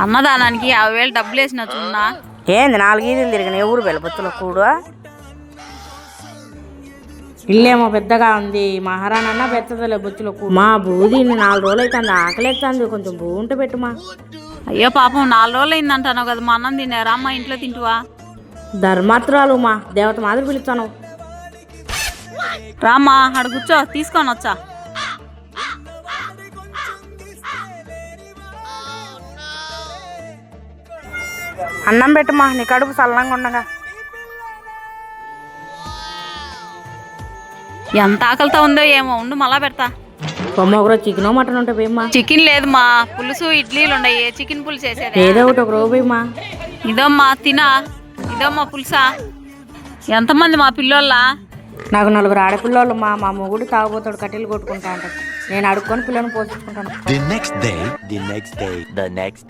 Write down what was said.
అన్నదానానికి 50,000 డబ్బులు వేసిన చూన్నా. ఏంది 4 ఈదులు తిరిగిన ఎవరు బెల్లబొత్తులో కూడు. ఇల్లేమో పెద్దగా ఉంది, మహారాణన్న పెద్దదలే బొచ్చులో కూడు. మా బూది 4 రోజులు అవుతుంది, ఆకలేస్తుంది, కొంచెం బూ ఉంటే పెట్టుమా. అయ్యో పాపం 4 రోజులు అయిందంటాను కదా, మా అన్నం తిన్నారా అమ్మ, ఇంట్లో తింటువా? ధర్మాత్రాలు మా దేవత మాదిరి పిలుస్తాను. రామ్మా ఆడ కూర్చో, తీసుకొని వచ్చా. అన్నం పెట్టుమా, నీ కడుపు చల్లంగా ఉండగా. ఎంత ఆకలితో ఉందో ఏమో, ఉండు మళ్ళా పెడతా. ఒకరు చికెన్ మటన్ ఉంటే పోయమ్మా. చికెన్ లేదు మా, పులుసు ఇడ్లీలు ఉన్నాయి, చికెన్ పులుసు వేసేది. ఏదో ఒకటి ఒక రోజు పోయమ్మా. ఇదమ్మా తినా, ఇదమ్మా పులుసా. ఎంతమంది మా పిల్లోళ్ళ? నాకు 4 ఆడపిల్లోళ్ళు మా మొగుడు తాగుపోతాడు, కట్టెలు కొట్టుకుంటా అంటాడు. నేను అడుక్కొని పిల్లని పోషించుకుంటాను.